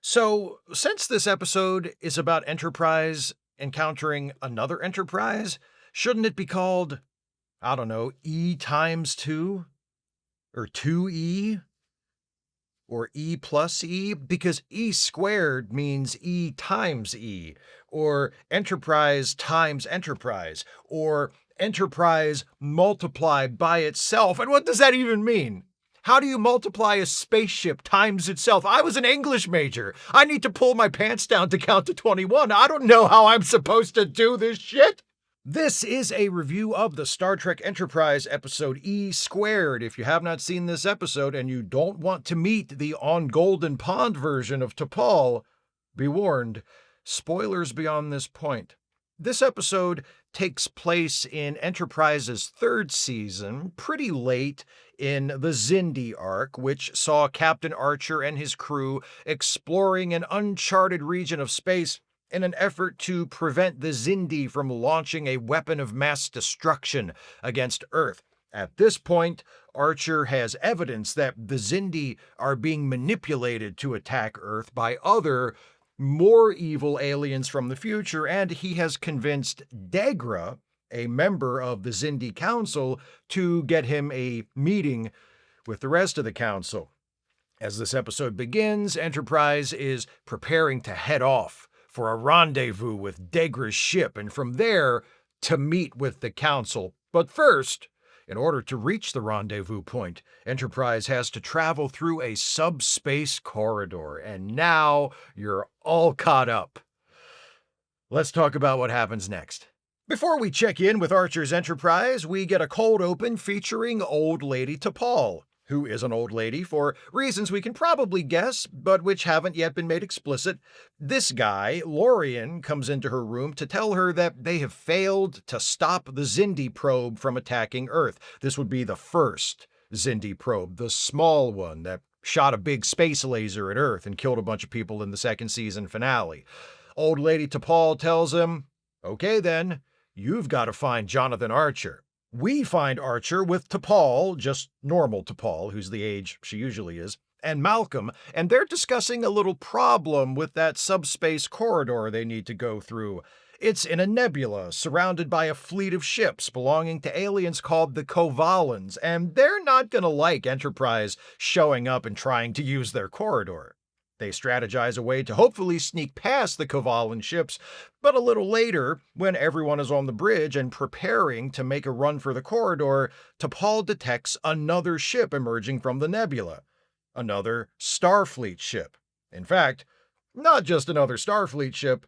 So, since this episode is about Enterprise encountering another Enterprise, shouldn't it be called, I don't know, E times 2? Or 2E? Or E plus E? Because E squared means E times E. Or Enterprise times Enterprise. Or Enterprise multiplied by itself. And what does that even mean? How do you multiply a spaceship times itself? I was an English major. I need to pull my pants down to count to 21. I don't know how I'm supposed to do this shit. This is a review of the Star Trek Enterprise episode E Squared. If you have not seen this episode and you don't want to meet the on Golden Pond version of T'Pol, be warned, spoilers beyond this point. This episode takes place in Enterprise's third season, pretty late in the Xindi arc, which saw Captain Archer and his crew exploring an uncharted region of space in an effort to prevent the Xindi from launching a weapon of mass destruction against Earth. At this point, Archer has evidence that the Xindi are being manipulated to attack Earth by other, more evil aliens from the future, and he has convinced Degra, a member of the Xindi Council, to get him a meeting with the rest of the Council. As this episode begins, Enterprise is preparing to head off for a rendezvous with Degra's ship, and from there to meet with the Council. But first, in order to reach the rendezvous point, Enterprise has to travel through a subspace corridor, and now you're all caught up. Let's talk about what happens next. Before we check in with Archer's Enterprise, we get a cold open featuring Old Lady T'Pol, who is an old lady for reasons we can probably guess, but which haven't yet been made explicit. This guy, Lorian, comes into her room to tell her that they have failed to stop the Xindi probe from attacking Earth. This would be the first Xindi probe, the small one that shot a big space laser at Earth and killed a bunch of people in the second season finale. Old Lady T'Pol tells him, "Okay then, you've got to find Jonathan Archer." We find Archer with T'Pol, just normal T'Pol, who's the age she usually is, and Malcolm, and they're discussing a little problem with that subspace corridor they need to go through. It's in a nebula, surrounded by a fleet of ships belonging to aliens called the Kovalans, and they're not gonna like Enterprise showing up and trying to use their corridor. They strategize a way to hopefully sneak past the Kovalan ships, but a little later, when everyone is on the bridge and preparing to make a run for the corridor, T'Pol detects another ship emerging from the nebula. Another Starfleet ship. In fact, not just another Starfleet ship,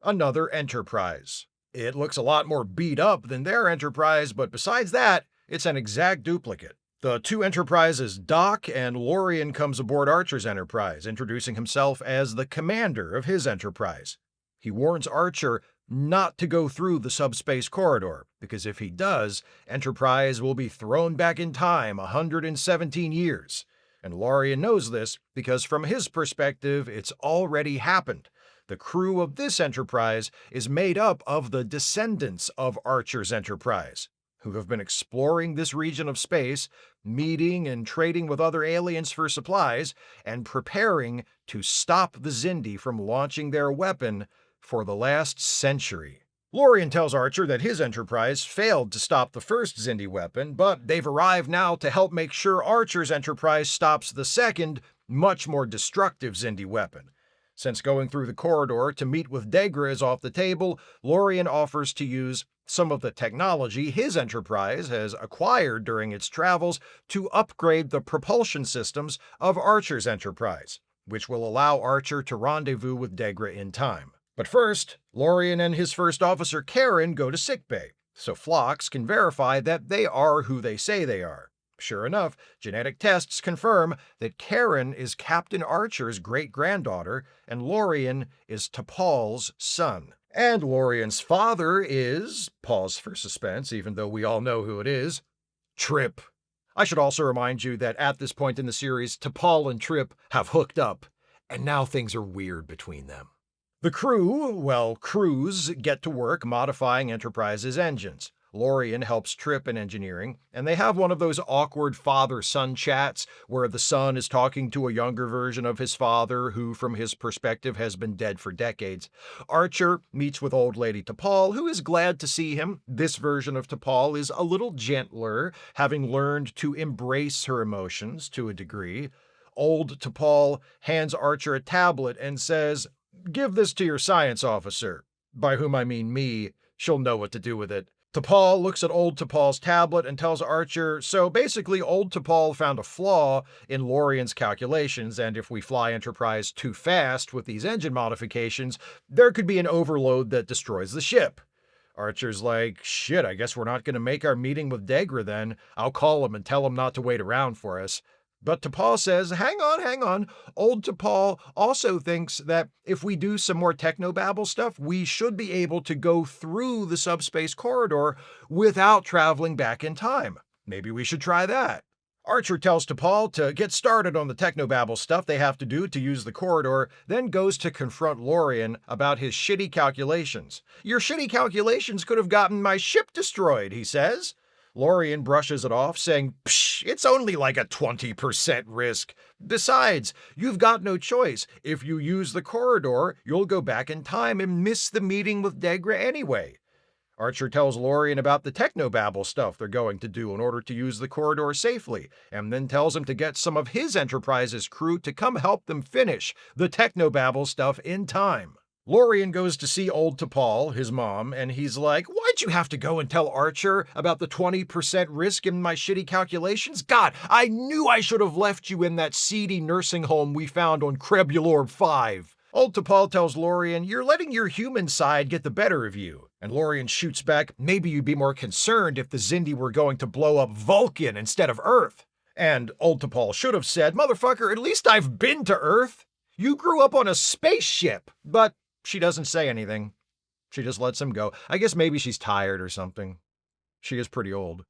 another Enterprise. It looks a lot more beat up than their Enterprise, but besides that, it's an exact duplicate. The two Enterprises dock, and Lorian comes aboard Archer's Enterprise, introducing himself as the commander of his Enterprise. He warns Archer not to go through the subspace corridor, because if he does, Enterprise will be thrown back in time 117 years. And Lorian knows this because from his perspective, it's already happened. The crew of this Enterprise is made up of the descendants of Archer's Enterprise, who have been exploring this region of space, meeting and trading with other aliens for supplies, and preparing to stop the Xindi from launching their weapon for the last century. Lorian tells Archer that his Enterprise failed to stop the first Xindi weapon, but they've arrived now to help make sure Archer's Enterprise stops the second, much more destructive Xindi weapon. Since going through the corridor to meet with Degra is off the table, Lorian offers to use some of the technology his Enterprise has acquired during its travels to upgrade the propulsion systems of Archer's Enterprise, which will allow Archer to rendezvous with Degra in time. But first, Lorian and his first officer Karen go to sickbay, so Phlox can verify that they are who they say they are. Sure enough, genetic tests confirm that Karen is Captain Archer's great-granddaughter, and Lorian is T'Pol's son. And Lorian's father is, pause for suspense, even though we all know who it is, Trip. I should also remind you that at this point in the series, T'Pol and Trip have hooked up, and now things are weird between them. The crews, get to work modifying Enterprise's engines. Lorian helps Trip in engineering, and they have one of those awkward father-son chats where the son is talking to a younger version of his father who, from his perspective, has been dead for decades. Archer meets with old lady T'Pol, who is glad to see him. This version of T'Pol is a little gentler, having learned to embrace her emotions to a degree. Old T'Pol hands Archer a tablet and says, "Give this to your science officer," by whom I mean me. She'll know what to do with it. T'Pol looks at old T'Pol's tablet and tells Archer, so basically old T'Pol found a flaw in Lorian's calculations, and if we fly Enterprise too fast with these engine modifications, there could be an overload that destroys the ship. Archer's like, shit, I guess we're not going to make our meeting with Degra then. I'll call him and tell him not to wait around for us. But T'Pol says, hang on. Old T'Pol also thinks that if we do some more technobabble stuff, we should be able to go through the subspace corridor without traveling back in time. Maybe we should try that. Archer tells T'Pol to get started on the technobabble stuff they have to do to use the corridor, then goes to confront Lorian about his shitty calculations. Your shitty calculations could have gotten my ship destroyed, he says. Lorian brushes it off, saying, psh, it's only like a 20% risk. Besides, you've got no choice. If you use the corridor, you'll go back in time and miss the meeting with Degra anyway. Archer tells Lorian about the technobabble stuff they're going to do in order to use the corridor safely, and then tells him to get some of his Enterprise's crew to come help them finish the technobabble stuff in time. Lorian goes to see old T'Pol, his mom, and he's like, why'd you have to go and tell Archer about the 20% risk in my shitty calculations? God, I knew I should have left you in that seedy nursing home we found on Krebulor 5. Old T'Pol tells Lorian, you're letting your human side get the better of you. And Lorian shoots back, maybe you'd be more concerned if the Xindi were going to blow up Vulcan instead of Earth. And old T'Pol should have said, motherfucker, at least I've been to Earth. You grew up on a spaceship, but she doesn't say anything. She just lets him go. I guess maybe she's tired or something. She is pretty old.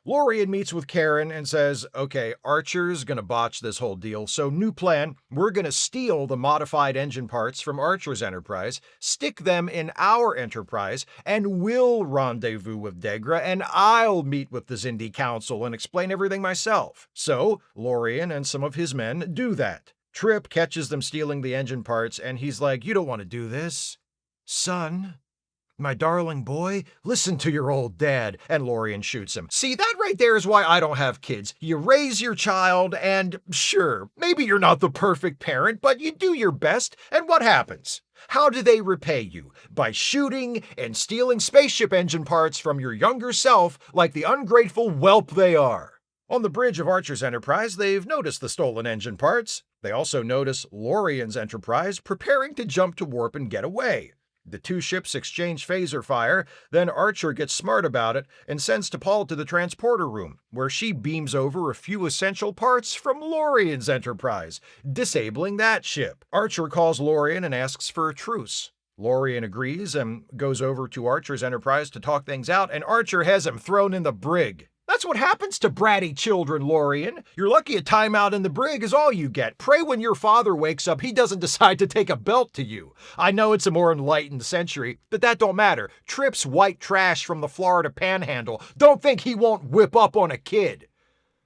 Lorian meets with Karen and says, okay, Archer's gonna botch this whole deal, so new plan, we're gonna steal the modified engine parts from Archer's Enterprise, stick them in our Enterprise, and we'll rendezvous with Degra, and I'll meet with the Xindi Council and explain everything myself. So, Lorian and some of his men do that. Trip catches them stealing the engine parts, and he's like, you don't want to do this. Son, my darling boy, listen to your old dad. And Lorian shoots him. See, that right there is why I don't have kids. You raise your child, and sure, maybe you're not the perfect parent, but you do your best, and what happens? How do they repay you? By shooting and stealing spaceship engine parts from your younger self like the ungrateful whelp they are. On the bridge of Archer's Enterprise, they've noticed the stolen engine parts. They also notice Lorian's Enterprise preparing to jump to warp and get away. The two ships exchange phaser fire, then Archer gets smart about it and sends T'Pol to the transporter room, where she beams over a few essential parts from Lorian's Enterprise, disabling that ship. Archer calls Lorian and asks for a truce. Lorian agrees and goes over to Archer's Enterprise to talk things out, and Archer has him thrown in the brig. That's what happens to bratty children, Lorian. You're lucky a timeout in the brig is all you get. Pray when your father wakes up he doesn't decide to take a belt to you. I know it's a more enlightened century, but that don't matter. Trip's white trash from the Florida Panhandle. Don't think he won't whip up on a kid.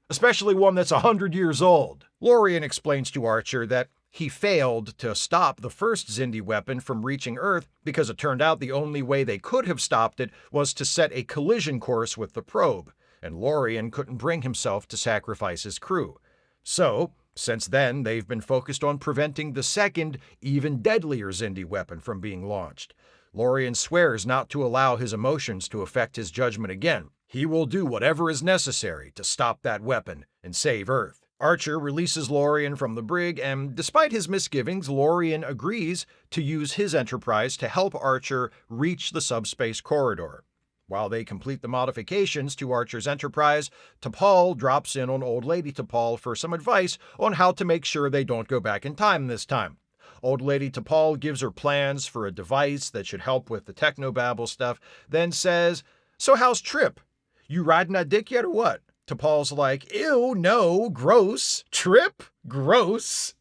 Especially one that's 100 years old. Lorian explains to Archer that he failed to stop the first Xindi weapon from reaching Earth because it turned out the only way they could have stopped it was to set a collision course with the probe. And Lorian couldn't bring himself to sacrifice his crew. So, since then, they've been focused on preventing the second, even deadlier Xindi weapon from being launched. Lorian swears not to allow his emotions to affect his judgment again. He will do whatever is necessary to stop that weapon and save Earth. Archer releases Lorian from the brig, and despite his misgivings, Lorian agrees to use his Enterprise to help Archer reach the subspace corridor. While they complete the modifications to Archer's Enterprise, T'Pol drops in on Old Lady T'Pol for some advice on how to make sure they don't go back in time this time. Old Lady T'Pol gives her plans for a device that should help with the technobabble stuff, then says, so how's Trip? You riding that dick yet or what? T'Pol's like, ew, no, gross. Trip? Gross.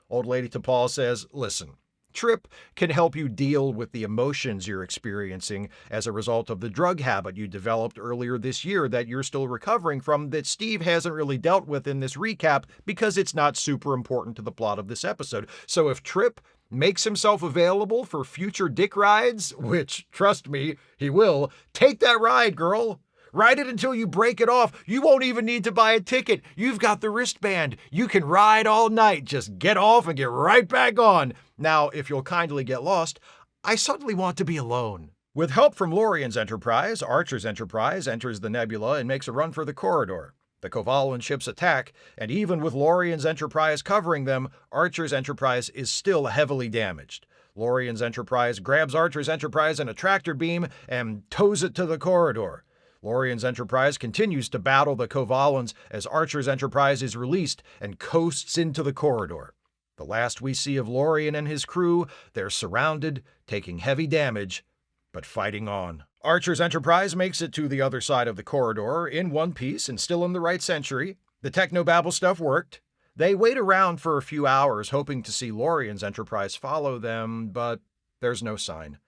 Old Lady T'Pol says, listen, Trip can help you deal with the emotions you're experiencing as a result of the drug habit you developed earlier this year that you're still recovering from, that Steve hasn't really dealt with in this recap because it's not super important to the plot of this episode. So if Trip makes himself available for future dick rides, which, trust me, he will, take that ride, girl. Ride it until you break it off. You won't even need to buy a ticket. You've got the wristband. You can ride all night. Just get off and get right back on. Now, if you'll kindly get lost, I suddenly want to be alone. With help from Lorien's Enterprise, Archer's Enterprise enters the nebula and makes a run for the corridor. The Kovalan ships attack, and even with Lorien's Enterprise covering them, Archer's Enterprise is still heavily damaged. Lorien's Enterprise grabs Archer's Enterprise in a tractor beam and tows it to the corridor. Lorien's Enterprise continues to battle the Kovalans as Archer's Enterprise is released and coasts into the corridor. The last we see of Lorien and his crew, they're surrounded, taking heavy damage, but fighting on. Archer's Enterprise makes it to the other side of the corridor in one piece and still in the right century. The technobabble stuff worked. They wait around for a few hours hoping to see Lorien's Enterprise follow them, but there's no sign.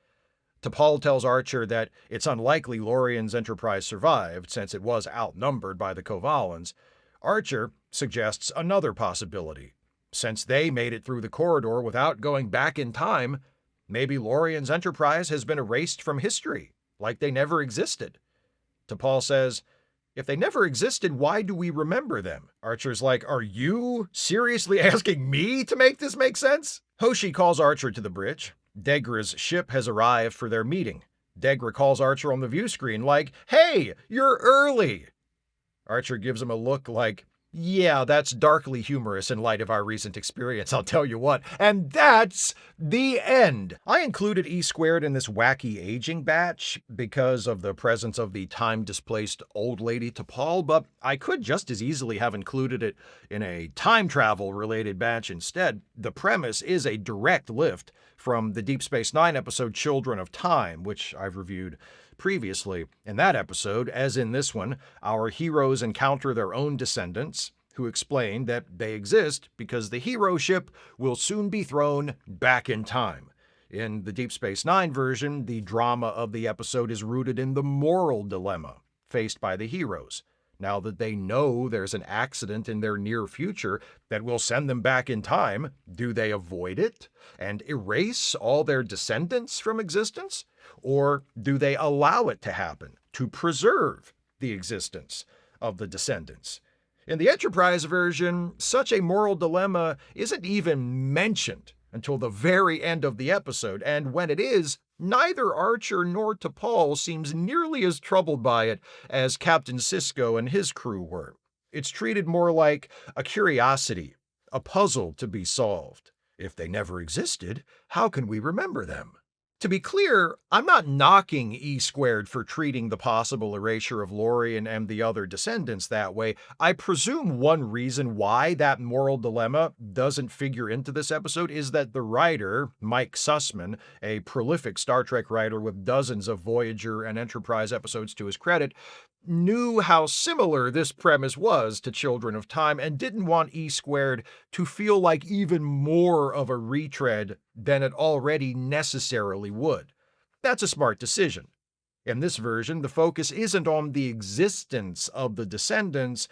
T'Pol tells Archer that it's unlikely Lorien's Enterprise survived, since it was outnumbered by the Kovalans. Archer suggests another possibility. Since they made it through the corridor without going back in time, maybe Lorien's Enterprise has been erased from history, like they never existed. T'Pol says, if they never existed, why do we remember them? Archer's like, are you seriously asking me to make this make sense? Hoshi calls Archer to the bridge. Degra's ship has arrived for their meeting. Degra calls Archer on the view screen like, hey, you're early. Archer gives him a look like, yeah, that's darkly humorous in light of our recent experience, I'll tell you what. And that's the end. I included E² in this wacky aging batch because of the presence of the time-displaced old lady T'Pol, but I could just as easily have included it in a time travel-related batch instead. The premise is a direct lift from the Deep Space Nine episode Children of Time, which I've reviewed previously. In that episode, as in this one, our heroes encounter their own descendants, who explain that they exist because the hero ship will soon be thrown back in time. In the Deep Space Nine version, the drama of the episode is rooted in the moral dilemma faced by the heroes. Now that they know there's an accident in their near future that will send them back in time, do they avoid it and erase all their descendants from existence? Or do they allow it to happen to preserve the existence of the descendants? In the Enterprise version, such a moral dilemma isn't even mentioned until the very end of the episode, and when it is, neither Archer nor T'Pol seems nearly as troubled by it as Captain Sisko and his crew were. It's treated more like a curiosity, a puzzle to be solved. If they never existed, how can we remember them? To be clear, I'm not knocking E² for treating the possible erasure of Lorien and the other descendants that way. I presume one reason why that moral dilemma doesn't figure into this episode is that the writer, Mike Sussman, a prolific Star Trek writer with dozens of Voyager and Enterprise episodes to his credit, knew how similar this premise was to Children of Time and didn't want E² to feel like even more of a retread than it already necessarily would. That's a smart decision. In this version, the focus isn't on the existence of the descendants,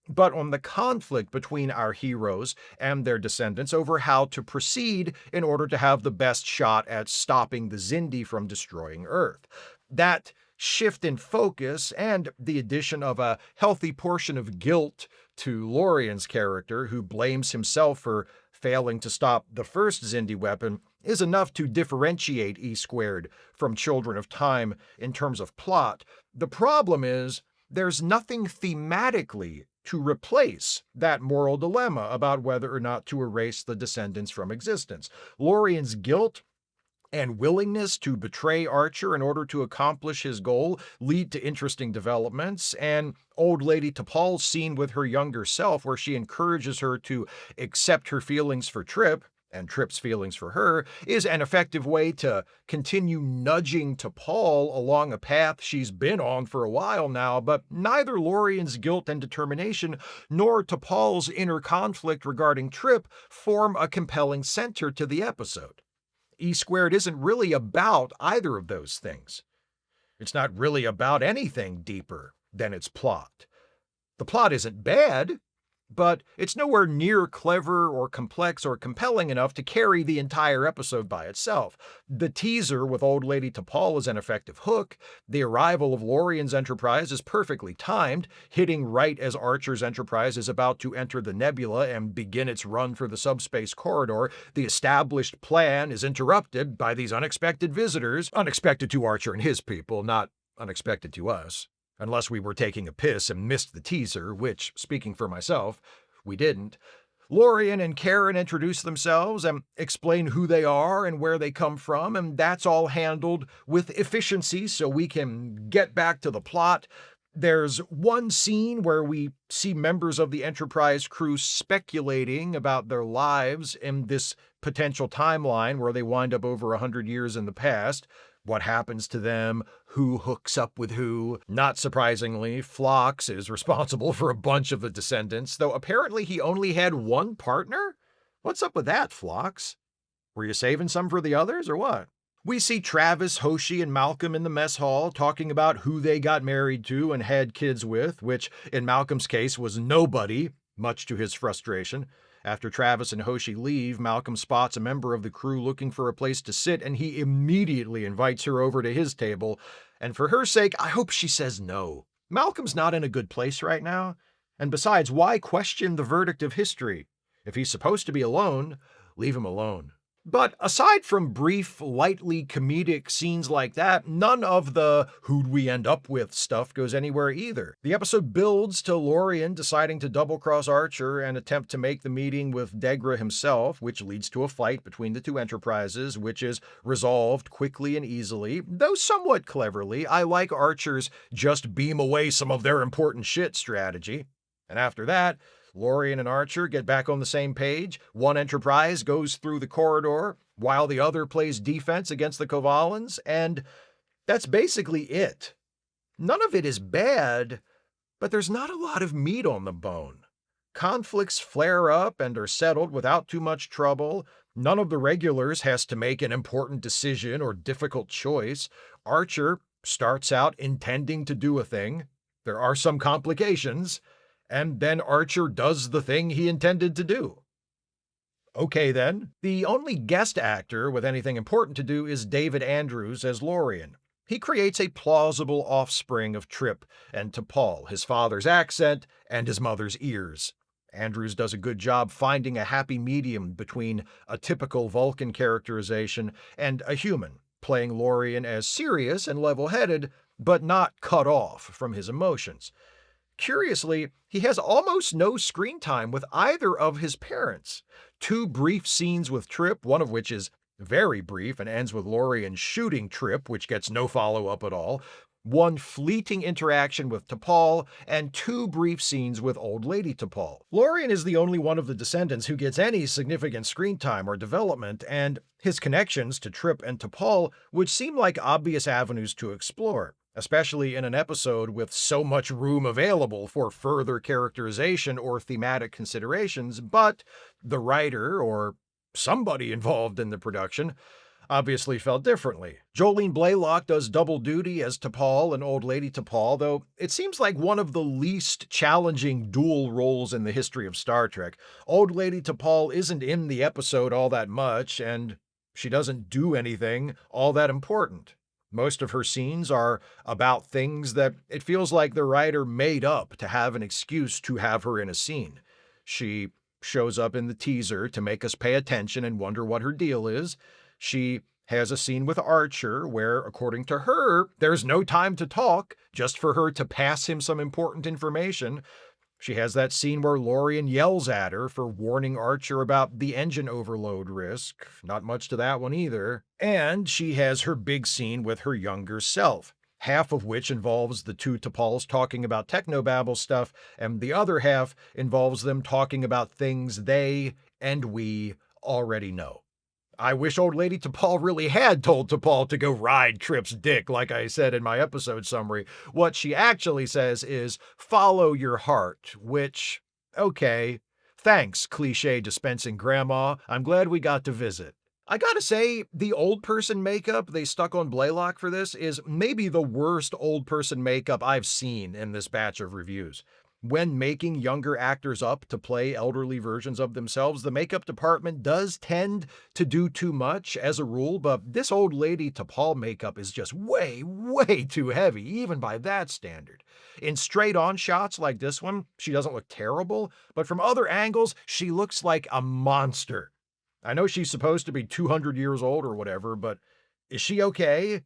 but on the conflict between our heroes and their descendants over how to proceed in order to have the best shot at stopping the Xindi from destroying Earth. That shift in focus and the addition of a healthy portion of guilt to Lorien's character, who blames himself for failing to stop the first Xindi weapon, is enough to differentiate E² from Children of Time in terms of plot. The problem is there's nothing thematically to replace that moral dilemma about whether or not to erase the descendants from existence. Lorien's guilt and willingness to betray Archer in order to accomplish his goal lead to interesting developments, and old lady T'Pol's scene with her younger self, where she encourages her to accept her feelings for Trip, and Trip's feelings for her, is an effective way to continue nudging T'Pol along a path she's been on for a while now, but neither Lorien's guilt and determination nor T'Pol's inner conflict regarding Trip form a compelling center to the episode. E squared isn't really about either of those things. It's not really about anything deeper than its plot. The plot isn't bad, but it's nowhere near clever or complex or compelling enough to carry the entire episode by itself. The teaser with Old Lady T'Pol is an effective hook. The arrival of Lorien's Enterprise is perfectly timed, hitting right as Archer's Enterprise is about to enter the nebula and begin its run through the subspace corridor. The established plan is interrupted by these unexpected visitors, unexpected to Archer and his people, not unexpected to us. Unless we were taking a piss and missed the teaser, which, speaking for myself, we didn't. Lorien and Karen introduce themselves and explain who they are and where they come from, and that's all handled with efficiency so we can get back to the plot. There's one scene where we see members of the Enterprise crew speculating about their lives in this potential timeline where they wind up over 100 years in the past. What happens to them, who hooks up with who. Not surprisingly, Phlox is responsible for a bunch of the descendants, though apparently he only had one partner? What's up with that, Phlox? Were you saving some for the others, or what? We see Travis, Hoshi, and Malcolm in the mess hall talking about who they got married to and had kids with, which in Malcolm's case was nobody, much to his frustration. After Travis and Hoshi leave, Malcolm spots a member of the crew looking for a place to sit, and he immediately invites her over to his table. And for her sake, I hope she says no. Malcolm's not in a good place right now. And besides, why question the verdict of history? If he's supposed to be alone, leave him alone. But aside from brief, lightly comedic scenes like that, none of the who'd we end up with stuff goes anywhere either. The episode builds to Lorien deciding to double-cross Archer and attempt to make the meeting with Degra himself, which leads to a fight between the two enterprises, which is resolved quickly and easily, though somewhat cleverly. I like Archer's just beam away some of their important shit strategy. And after that, Lorien and Archer get back on the same page. One Enterprise goes through the corridor, while the other plays defense against the Kovalans, and that's basically it. None of it is bad, but there's not a lot of meat on the bone. Conflicts flare up and are settled without too much trouble. None of the regulars has to make an important decision or difficult choice. Archer starts out intending to do a thing. There are some complications. And then Archer does the thing he intended to do. Okay then, the only guest actor with anything important to do is David Andrews as Lorien. He creates a plausible offspring of Trip and T'Pol, his father's accent and his mother's ears. Andrews does a good job finding a happy medium between a typical Vulcan characterization and a human, playing Lorien as serious and level-headed, but not cut off from his emotions. Curiously, he has almost no screen time with either of his parents. Two brief scenes with Trip, one of which is very brief and ends with Lorien shooting Trip, which gets no follow-up at all. One fleeting interaction with T'Pol, and two brief scenes with Old Lady T'Pol. Lorien is the only one of the descendants who gets any significant screen time or development, and his connections to Trip and T'Pol would seem like obvious avenues to explore, especially in an episode with so much room available for further characterization or thematic considerations, but the writer, or somebody involved in the production, obviously felt differently. Jolene Blalock does double duty as T'Pol and Old Lady T'Pol, though it seems like one of the least challenging dual roles in the history of Star Trek. Old Lady T'Pol isn't in the episode all that much, and she doesn't do anything all that important. Most of her scenes are about things that it feels like the writer made up to have an excuse to have her in a scene. She shows up in the teaser to make us pay attention and wonder what her deal is. She has a scene with Archer where, according to her, there's no time to talk, just for her to pass him some important information. She has that scene where Lorien yells at her for warning Archer about the engine overload risk. Not much to that one either. And she has her big scene with her younger self, half of which involves the two T'Pols talking about technobabble stuff, and the other half involves them talking about things they and we already know. I wish Old Lady T'Pol really had told T'Pol to go ride Trip's dick, like I said in my episode summary. What she actually says is, follow your heart, which, okay, thanks, cliche dispensing grandma. I'm glad we got to visit. I gotta say, the old person makeup they stuck on Blaylock for this is maybe the worst old person makeup I've seen in this batch of reviews. When making younger actors up to play elderly versions of themselves, the makeup department does tend to do too much as a rule, but this old lady T'Pol makeup is just way, way too heavy, even by that standard. In straight on shots like this one, she doesn't look terrible, but from other angles, she looks like a monster. I know she's supposed to be 200 years old or whatever, but is she okay?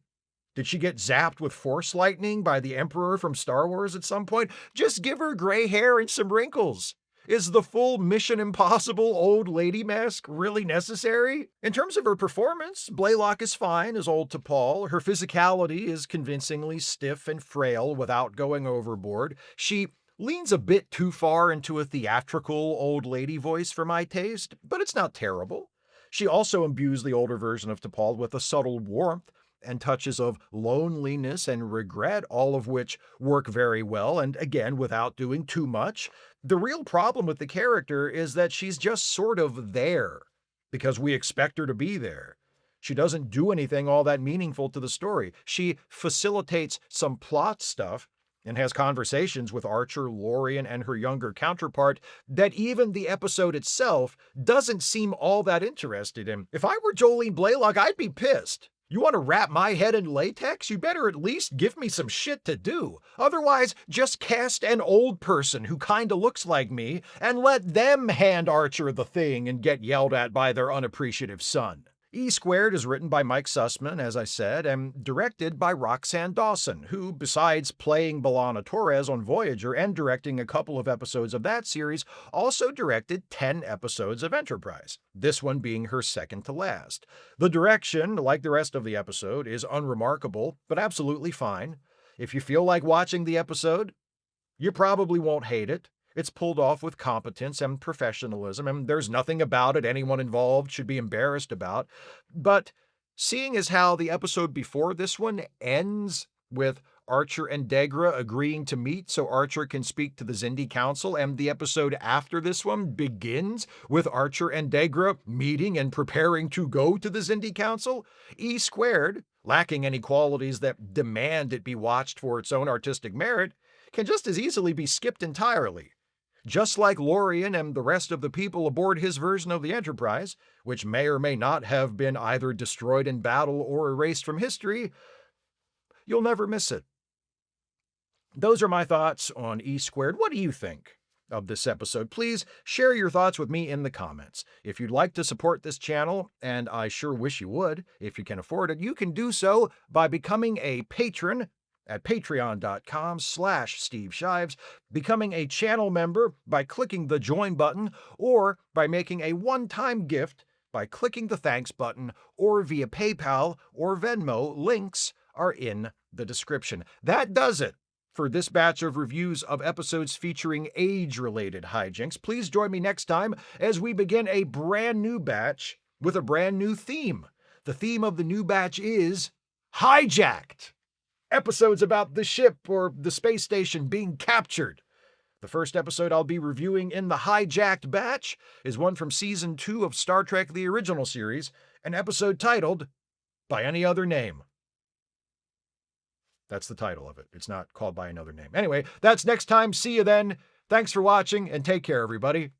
Did she get zapped with force lightning by the Emperor from Star Wars at some point? Just give her gray hair and some wrinkles. Is the full Mission Impossible old lady mask really necessary? In terms of her performance, Blaylock is fine as old T'Pol. Her physicality is convincingly stiff and frail without going overboard. She leans a bit too far into a theatrical old lady voice for my taste, but it's not terrible. She also imbues the older version of T'Pol with a subtle warmth and touches of loneliness and regret, all of which work very well, and again, without doing too much. The real problem with the character is that she's just sort of there, because we expect her to be there. She doesn't do anything all that meaningful to the story. She facilitates some plot stuff and has conversations with Archer, Lorien, and her younger counterpart that even the episode itself doesn't seem all that interested in. If I were Jolene Blaylock, I'd be pissed. You want to wrap my head in latex? You better at least give me some shit to do. Otherwise, just cast an old person who kinda looks like me and let them hand Archer the thing and get yelled at by their unappreciative son. E Squared is written by Mike Sussman, as I said, and directed by Roxanne Dawson, who, besides playing B'Elanna Torres on Voyager and directing a couple of episodes of that series, also directed 10 episodes of Enterprise, this one being her second to last. The direction, like the rest of the episode, is unremarkable, but absolutely fine. If you feel like watching the episode, you probably won't hate it. It's pulled off with competence and professionalism, and there's nothing about it anyone involved should be embarrassed about. But seeing as how the episode before this one ends with Archer and Degra agreeing to meet so Archer can speak to the Xindi Council, and the episode after this one begins with Archer and Degra meeting and preparing to go to the Xindi Council, E Squared, lacking any qualities that demand it be watched for its own artistic merit, can just as easily be skipped entirely. Just like Lorien and the rest of the people aboard his version of the Enterprise, which may or may not have been either destroyed in battle or erased from history, you'll never miss it. Those are my thoughts on E Squared. What do you think of this episode? Please share your thoughts with me in the comments. If you'd like to support this channel, and I sure wish you would, if you can afford it, you can do so by becoming a patron at patreon.com/Steve Shives, becoming a channel member by clicking the join button, or by making a one-time gift by clicking the thanks button, or via PayPal or Venmo. Links are in the description. That does it for this batch of reviews of episodes featuring age-related hijinks. Please join me next time as we begin a brand new batch with a brand new theme. The theme of the new batch is Hijacked. Episodes about the ship or the space station being captured. The first episode I'll be reviewing in the Hijacked batch is one from Season 2 of Star Trek The Original Series, an episode titled By Any Other Name. That's the title of it. It's not called by another name. Anyway, that's next time. See you then. Thanks for watching, and take care, everybody.